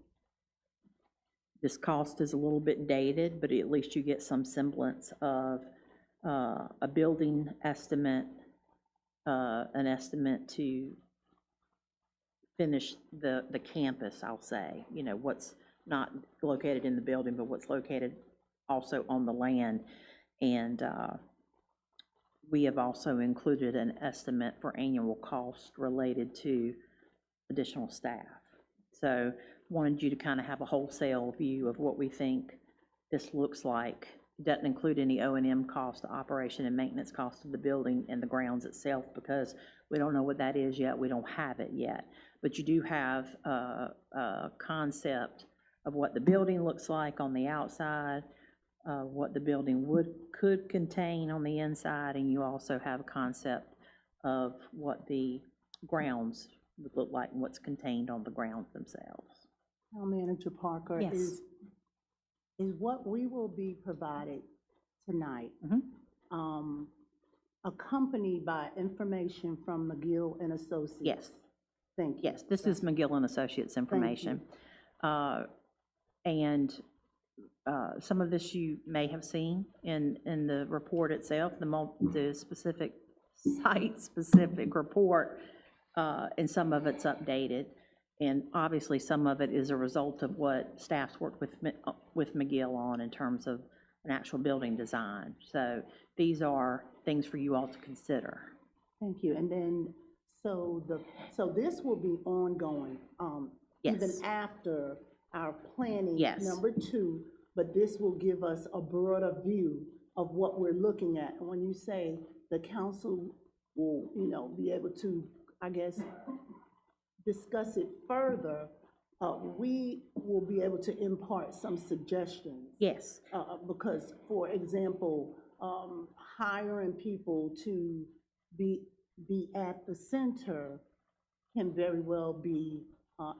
Speaker 3: This cost is a little bit dated, but at least you get some semblance of a building estimate, an estimate to finish the campus, I'll say, what's not located in the building, but what's located also on the land. And we have also included an estimate for annual cost related to additional staff. So wanted you to kind of have a wholesale view of what we think this looks like. Doesn't include any O&M cost, operation and maintenance cost of the building and the grounds itself, because we don't know what that is yet. We don't have it yet. But you do have a concept of what the building looks like on the outside, what the building could contain on the inside, and you also have a concept of what the grounds would look like and what's contained on the grounds themselves.
Speaker 4: Town Manager Parker,
Speaker 3: Yes.
Speaker 4: is what we will be provided tonight accompanied by information from McGill and Associates?
Speaker 3: Yes.
Speaker 4: Thank you.
Speaker 3: Yes, this is McGill and Associates information. And some of this you may have seen in the report itself, the specific site-specific report, and some of it's updated. And obviously, some of it is a result of what staff's worked with McGill on in terms of an actual building design. So these are things for you all to consider.
Speaker 4: Thank you. And then, so this will be ongoing,
Speaker 3: Yes.
Speaker 4: even after our planning
Speaker 3: Yes.
Speaker 4: number 2, but this will give us a broader view of what we're looking at. And when you say the council will, be able to, I guess, discuss it further, we will be able to impart some suggestions.
Speaker 3: Yes.
Speaker 4: Because, for example, hiring people to be at the center can very well be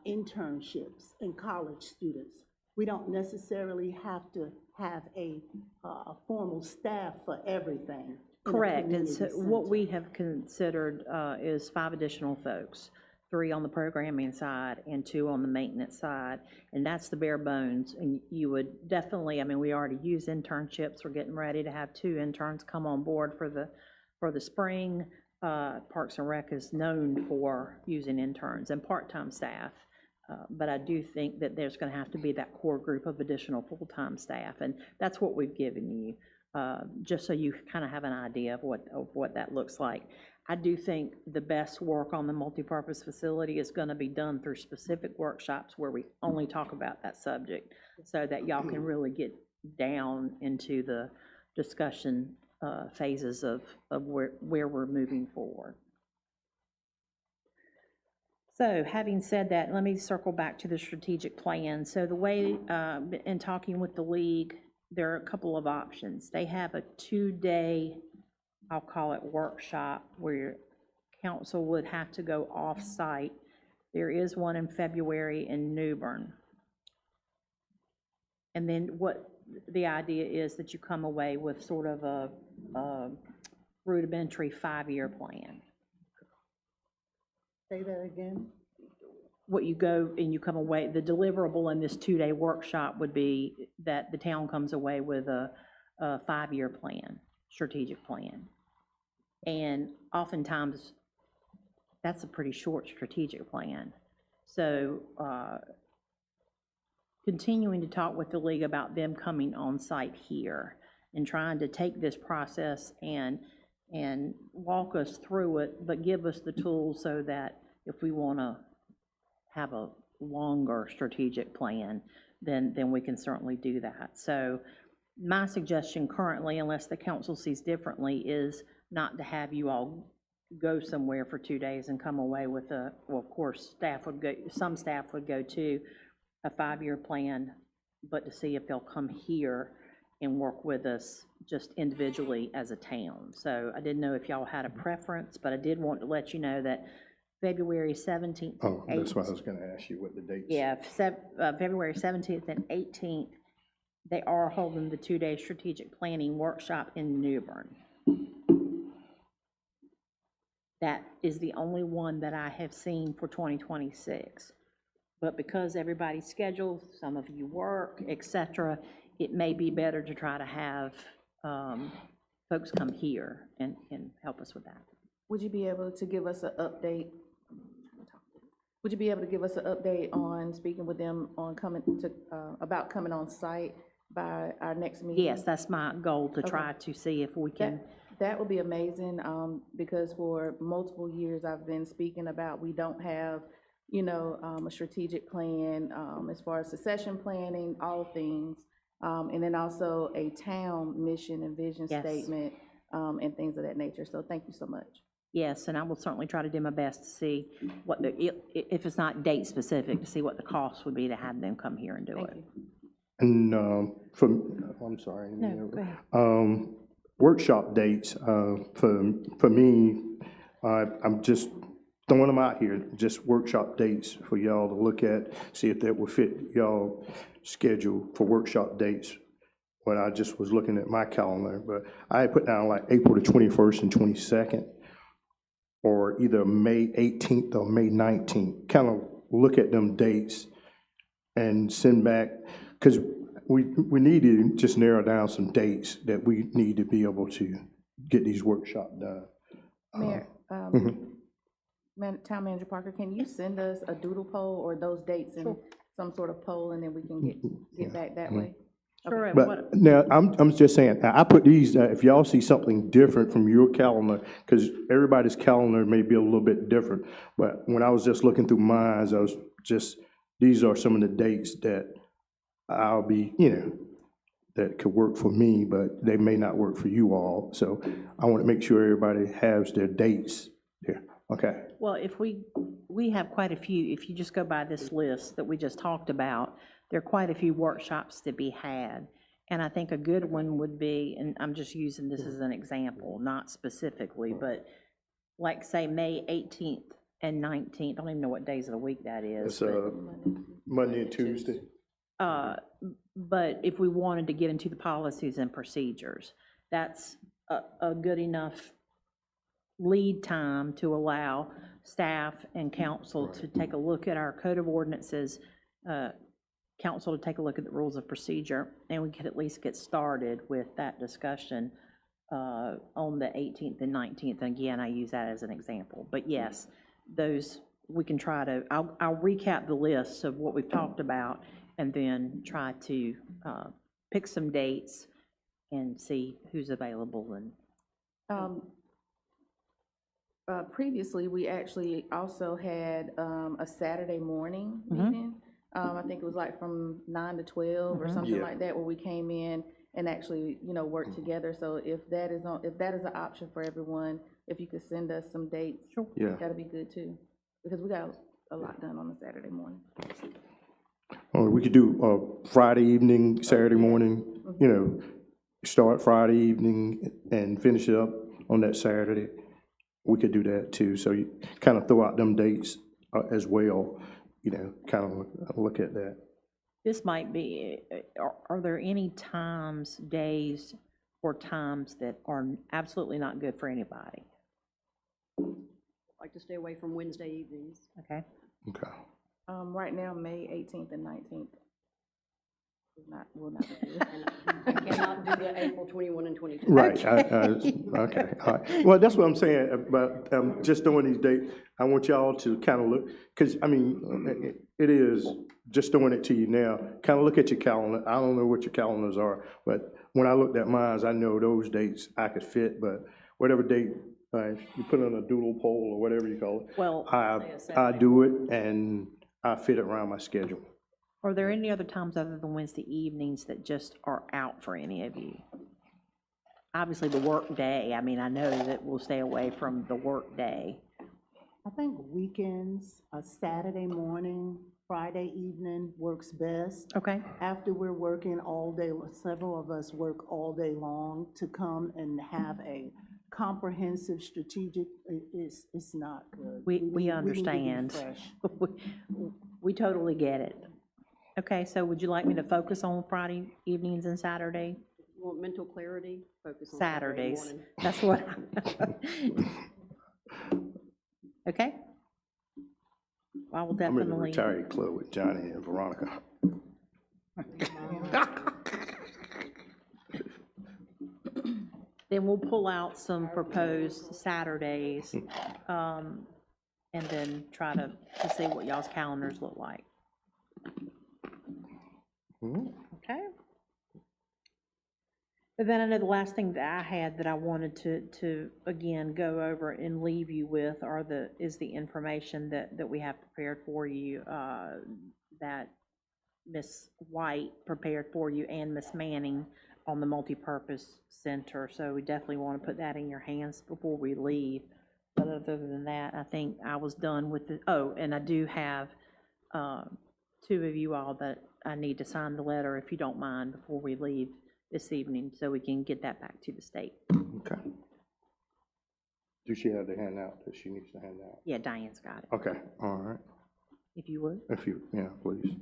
Speaker 4: internships and college students. We don't necessarily have to have a formal staff for everything. in a
Speaker 3: Correct, and so
Speaker 4: community
Speaker 3: what
Speaker 4: center.
Speaker 3: we have considered is 5 additional folks. 3 on the programming side and 2 on the maintenance side, and that's the bare bones. And you would definitely, I mean, we already use internships. We're getting ready to have 2 interns come on board for the spring. Parks and Rec is known for using interns and part-time staff. But I do think that there's going to have to be that core group of additional full-time staff, and that's what we've given you, just so you kind of have an idea of what that looks like. I do think the best work on the multipurpose facility is going to be done through specific workshops where we only talk about that subject, so that y'all can really get down into the discussion phases of where we're moving forward. So having said that, let me circle back to the strategic plan. So the way, in talking with the league, there are a couple of options. They have a 2-day, I'll call it workshop, where council would have to go off-site. There is one in February in New Bern. And then what the idea is that you come away with sort of a rudimentary 5-year plan.
Speaker 4: Say that again?
Speaker 3: What you go and you come away, the deliverable in this 2-day workshop would be that the town comes away with a 5-year plan, strategic plan. And oftentimes, that's a pretty short strategic plan. So continuing to talk with the league about them coming on site here and trying to take this process and walk us through it, but give us the tools so that if we want to have a longer strategic plan, then we can certainly do that. So my suggestion currently, unless the council sees differently, is not to have you all go somewhere for 2 days and come away with well, of course, some staff would go to a 5-year plan, but to see if they'll come here and work with us just individually as a town. So I didn't know if y'all had a preference, but I did want to let you know that February 17th.
Speaker 1: Oh, that's why I was going to ask you what the dates.
Speaker 3: Yeah, February 17th and 18th, they are holding the 2-day strategic planning workshop in New Bern. That is the only one that I have seen for 2026. But because everybody's scheduled, some of you work, et cetera, it may be better to try to have folks come here and help us with that.
Speaker 2: Would you be able to give us an update? Would you be able to give us an update on speaking with them on about coming on site by our next meeting?
Speaker 3: Yes, that's my goal, to try to see if we can.
Speaker 2: That would be amazing, because for multiple years I've been speaking about we don't have, a strategic plan as far as succession planning, all things, and then also a town mission and vision statement and things of that nature. So thank you so much.
Speaker 3: Yes, and I will certainly try to do my best to see what if it's not date specific, to see what the cost would be to have them come here and do it.
Speaker 1: And I'm sorry.
Speaker 3: No, go ahead.
Speaker 1: Workshop dates, for me, I'm just throwing them out here, just workshop dates for y'all to look at, see if that will fit y'all schedule for workshop dates. When I just was looking at my calendar, but I had put down like April the 21st and 22nd, or either May 18th or May 19th. Kind of look at them dates and send back, because we need to just narrow down some dates that we need to be able to get these workshops done.
Speaker 2: Mayor, Town Manager Parker, can you send us a doodle poll or those dates in some sort of poll, and then we can get back that way?
Speaker 3: Sure.
Speaker 1: But now, I'm just saying, I put these, if y'all see something different from your calendar, because everybody's calendar may be a little bit different, but when I was just looking through mine, these are some of the dates that I'll be, that could work for me, but they may not work for you all. So I want to make sure everybody has their dates there. Okay.
Speaker 3: Well, if we have quite a few, if you just go by this list that we just talked about, there are quite a few workshops to be had. And I think a good one would be, and I'm just using this as an example, not specifically, but like say May 18th and 19th, I don't even know what days of the week that is.
Speaker 1: It's Monday and Tuesday.
Speaker 3: But if we wanted to get into the policies and procedures, that's a good enough lead time to allow staff and council to take a look at our code of ordinances, council to take a look at the rules of procedure, and we could at least get started with that discussion on the 18th and 19th. And again, I use that as an example. But yes, those, we can try to, I'll recap the list of what we've talked about and then try to pick some dates and see who's available. And
Speaker 2: Previously, we actually also had a Saturday morning meeting. I think it was like from 9 to 12 or something
Speaker 1: Yeah.
Speaker 2: like that, where we came in and actually, worked together. So if that is an option for everyone, if you could send us some dates,
Speaker 1: Yeah.
Speaker 2: that'd be good too, because we got a lot done on a Saturday morning.
Speaker 1: Or we could do Friday evening, Saturday morning, start Friday evening and finish it up on that Saturday. We could do that too. So you kind of throw out them dates as well, kind of look at that.
Speaker 3: this might be, are there any times, days, or times that are absolutely not good for anybody?
Speaker 8: Like to stay away from Wednesday evenings.
Speaker 3: Okay?
Speaker 1: Okay.
Speaker 2: Right now, May 18th and 19th will not be good.
Speaker 8: I cannot do the April 21 and 22.
Speaker 1: Right, okay, all right. Well, that's what I'm saying, about just throwing these dates. I want y'all to kind of look, because, it is, just throwing it to you now, kind of look at your calendar. I don't know what your calendars are, but when I looked at mine, I know those dates I could fit, but whatever date, you put on a doodle poll or whatever you call it,
Speaker 3: Well,
Speaker 1: I do it, and I fit it around my schedule.
Speaker 3: are there any other times other than Wednesday evenings that just are out for any of you? Obviously, the work day, I know that we'll stay away from the work day.
Speaker 4: I think weekends, a Saturday morning, Friday evening works best.
Speaker 3: Okay?
Speaker 4: After we're working all day, several of us work all day long, to come and have a comprehensive strategic, it's not good.
Speaker 3: We
Speaker 4: need to be
Speaker 3: understand.
Speaker 4: fresh.
Speaker 3: We totally get it. Okay, so would you like me to focus on Friday evenings and Saturday?
Speaker 8: You want mental clarity? Focus on Saturday
Speaker 3: Saturdays.
Speaker 8: morning.
Speaker 3: That's what. Okay? I will
Speaker 1: I'm in the
Speaker 3: definitely.
Speaker 1: retired club with Johnny and Veronica.
Speaker 3: Then we'll pull out some proposed Saturdays, and then try to see what y'all's calendars look like. Okay? And then I know the last thing that I had that I wanted to again, go over and leave you with is the information that we have prepared for you, that Ms. White prepared for you and Ms. Manning on the multipurpose center. So we definitely want to put that in your hands before we leave. But other than that, I think I was done with and I do have two of you all that I need to sign the letter, if you don't mind, before we leave this evening, so we can get that back to the state.
Speaker 1: Okay. Do she have the handout that she needs to hand out?
Speaker 3: Yeah, Diane's got it,
Speaker 1: Okay, all right.
Speaker 3: if you would.
Speaker 1: If you, yeah, please.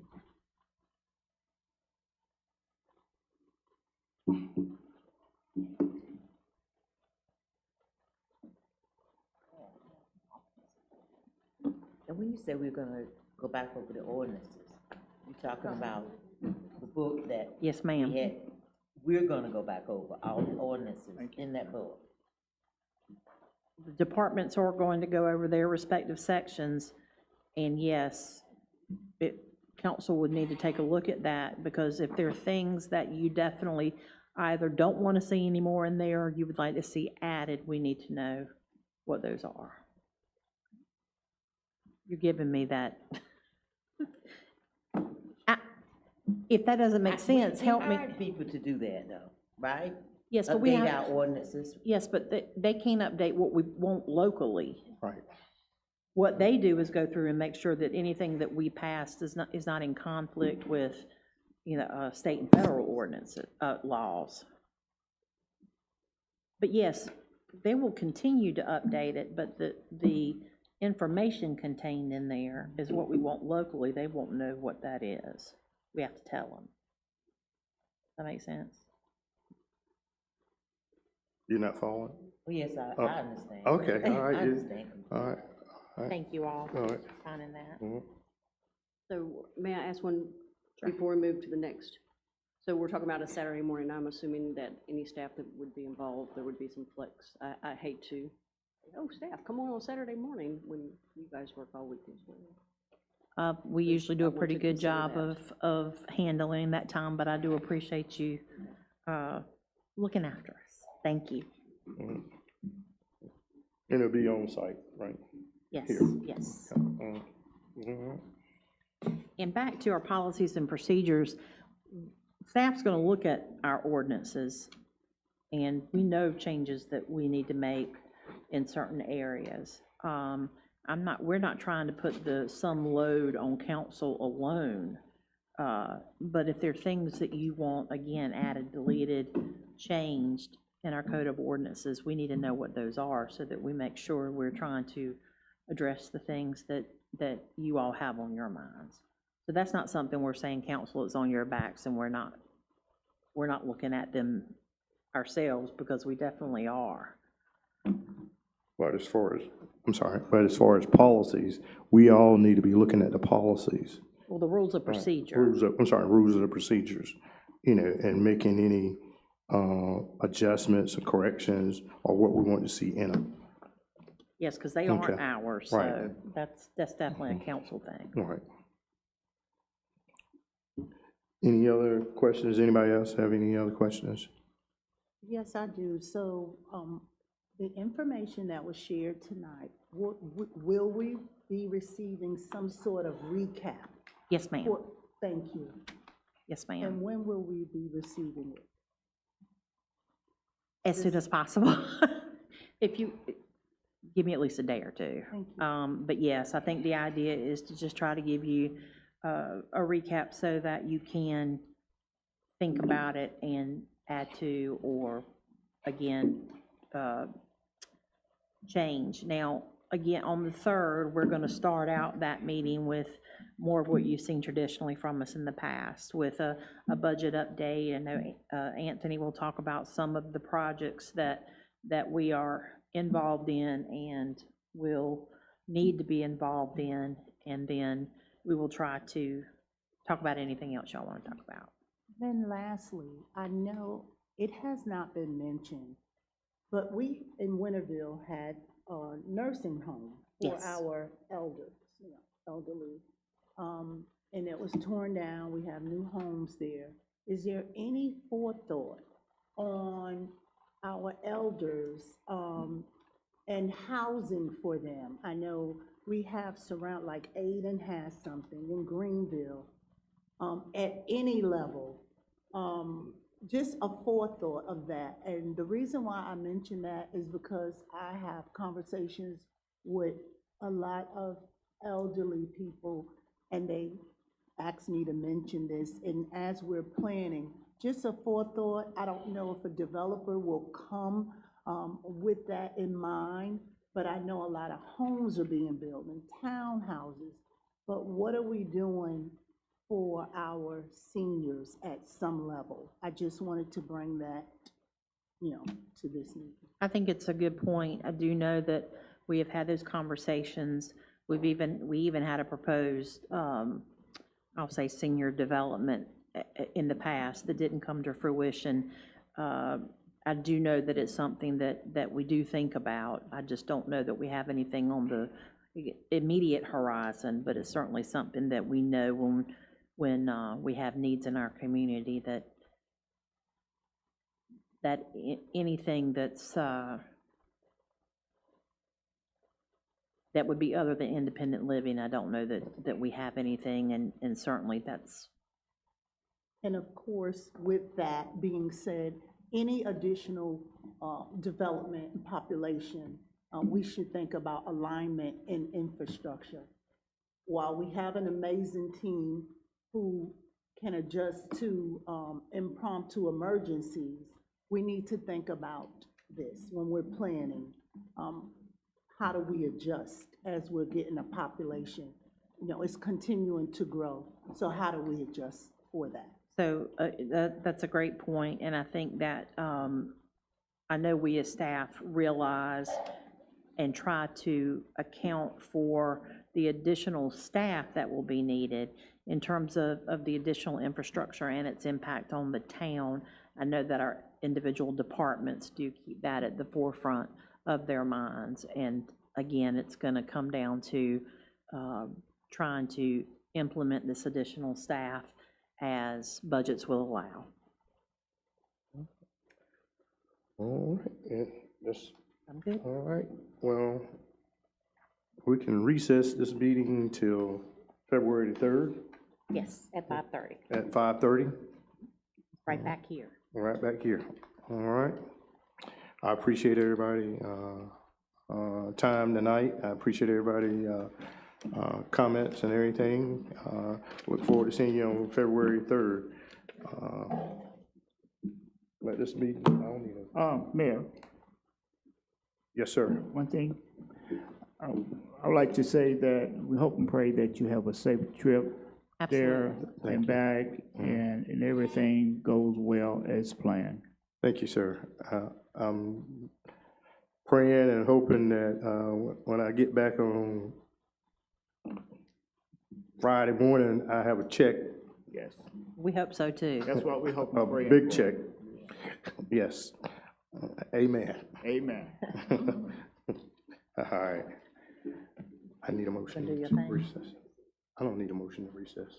Speaker 6: And when you say we're gonna go back over the ordinances, you're talking about the book that
Speaker 3: Yes,
Speaker 6: we
Speaker 3: ma'am.
Speaker 6: had, we're gonna go back over all the ordinances in that book.
Speaker 3: The departments are going to go over their respective sections, and yes, council would need to take a look at that, because if there are things that you definitely either don't want to see anymore in there, or you would like to see added, we need to know what those are. You're giving me that. If that doesn't make sense, help me.
Speaker 6: We hired people to do that though, right?
Speaker 3: Yes, but we
Speaker 6: Update
Speaker 3: have,
Speaker 6: our ordinances.
Speaker 3: yes, but they can't update what we want locally.
Speaker 1: Right.
Speaker 3: What they do is go through and make sure that anything that we pass is not in conflict with, state and federal ordinances, laws. But yes, they will continue to update it, but the information contained in there is what we want locally. They won't know what that is. We have to tell them. Does that make sense?
Speaker 1: You're not following?
Speaker 6: Well, yes, I
Speaker 1: Oh,
Speaker 6: understand.
Speaker 1: okay, all right,
Speaker 6: I
Speaker 1: you-
Speaker 6: understand.
Speaker 1: All right, right.
Speaker 3: Thank you all
Speaker 1: All
Speaker 3: for
Speaker 1: right.
Speaker 3: signing that.
Speaker 1: Mhm.
Speaker 8: So may I ask one before we move to the next? So we're talking about a Saturday morning. I'm assuming that any staff that would be involved, there would be some flex. I hate to, oh, staff, come on Saturday morning when you guys work all week as well.
Speaker 3: We usually do
Speaker 8: I
Speaker 3: a
Speaker 8: want
Speaker 3: pretty
Speaker 8: to
Speaker 3: good
Speaker 8: consider
Speaker 3: job
Speaker 8: that.
Speaker 3: of handling that time, but I do appreciate you looking after us. Thank you.
Speaker 1: And it'll be on site, right?
Speaker 3: Yes,
Speaker 1: Here.
Speaker 3: yes.
Speaker 1: Mhm.
Speaker 3: And back to our policies and procedures, staff's going to look at our ordinances, and we know changes that we need to make in certain areas. We're not trying to put some load on council alone, but if there are things that you want, again, added, deleted, changed in our code of ordinances, we need to know what those are so that we make sure we're trying to address the things that you all have on your minds. So that's not something we're saying, council, it's on your backs, and we're not looking at them ourselves, because we definitely are.
Speaker 1: But as far as policies, we all need to be looking at the policies.
Speaker 3: Well, the rules of procedure.
Speaker 1: Rules of the procedures, and making any adjustments or corrections or what we want to see in them.
Speaker 3: Yes, because they aren't
Speaker 1: Okay.
Speaker 3: ours,
Speaker 1: Right.
Speaker 3: so that's definitely a council thing.
Speaker 1: All right. Any other questions? Anybody else have any other questions?
Speaker 4: Yes, I do. So, the information that was shared tonight, will we be receiving some sort of recap?
Speaker 3: Yes, ma'am.
Speaker 4: Thank you.
Speaker 3: Yes, ma'am.
Speaker 4: And when will we be receiving it?
Speaker 3: As soon as possible. If you, give me at least a day or two.
Speaker 4: Thank you.
Speaker 3: But yes, I think the idea is to just try to give you a recap so that you can think about it and add to, or again, change. Now, again, on the 3rd, we're going to start out that meeting with more of what you've seen traditionally from us in the past, with a budget update. I know Anthony will talk about some of the projects that we are involved in and will need to be involved in, and then we will try to talk about anything else y'all want to talk about.
Speaker 4: Then lastly, I know it has not been mentioned, but we in Winterville had a nursing home for
Speaker 3: Yes.
Speaker 4: our elderly. And it was torn down. We have new homes there. Is there any forethought on our elders and housing for them? I know we have like Aiden has something in Greenville, at any level. Just a forethought of that. And the reason why I mention that is because I have conversations with a lot of elderly people, and they asked me to mention this. And as we're planning, just a forethought. I don't know if a developer will come with that in mind, but I know a lot of homes are being built and townhouses. But what are we doing for our seniors at some level? I just wanted to bring that, to this meeting.
Speaker 3: I think it's a good point. I do know that we have had those conversations. We even had a proposed, I'll say, senior development in the past that didn't come to fruition. I do know that it's something that we do think about. I just don't know that we have anything on the immediate horizon, but it's certainly something that we know when we have needs in our community, that anything that's that would be other than independent living, I don't know that we have anything, and certainly that's.
Speaker 4: And of course, with that being said, any additional development and population, we should think about alignment in infrastructure. While we have an amazing team who can adjust to impromptu emergencies, we need to think about this when we're planning. How do we adjust as we're getting a population? It's continuing to grow. So how do we adjust for that?
Speaker 3: So that's a great point, and I think that I know we as staff realize and try to account for the additional staff that will be needed in terms of the additional infrastructure and its impact on the town. I know that our individual departments do keep that at the forefront of their minds. And again, it's going to come down to trying to implement this additional staff as budgets will allow.
Speaker 1: All right, yeah, that's,
Speaker 3: I'm good.
Speaker 1: all right. Well, we can recess this meeting till February the 3rd
Speaker 3: Yes, at 5:30,
Speaker 1: at 5:30,
Speaker 3: right back here.
Speaker 1: right back here. All right. I appreciate everybody, time tonight. I appreciate everybody, comments and everything. Look forward to seeing you on February 3rd. Let this meeting, I don't need a,
Speaker 5: Mayor,
Speaker 1: yes, sir.
Speaker 5: one thing, I would like to say that we hope and pray that you have a safe trip there
Speaker 3: Absolutely.
Speaker 5: and back, and everything goes well as planned.
Speaker 1: Thank you, sir. I'm praying and hoping that when I get back on Friday morning, I have a check,
Speaker 5: Yes,
Speaker 3: We hope so too.
Speaker 5: that's what we hope
Speaker 1: a
Speaker 5: and pray.
Speaker 1: big check. Yes. Amen.
Speaker 5: Amen.
Speaker 1: All right. I need a motion
Speaker 3: Gonna do your
Speaker 1: to
Speaker 3: thing.
Speaker 1: recess. I don't need a motion to recess.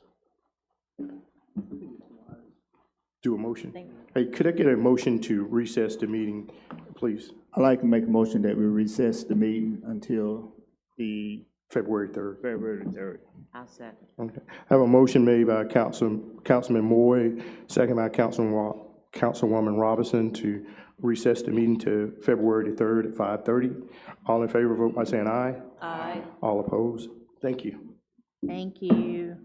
Speaker 1: Do a motion. Hey, could I get a motion to recess the meeting, please?
Speaker 5: I'd like to make a motion that we recess the meeting until the
Speaker 1: February 3rd.
Speaker 5: February 3rd.
Speaker 6: I'll second.
Speaker 1: Okay. I have a motion made by Councilman Moy, second by Councilwoman Robinson to recess the meeting to February the 3rd at 5:30. All in favor, vote by saying aye.
Speaker 6: Aye.
Speaker 1: All opposed? Thank you.
Speaker 3: Thank you.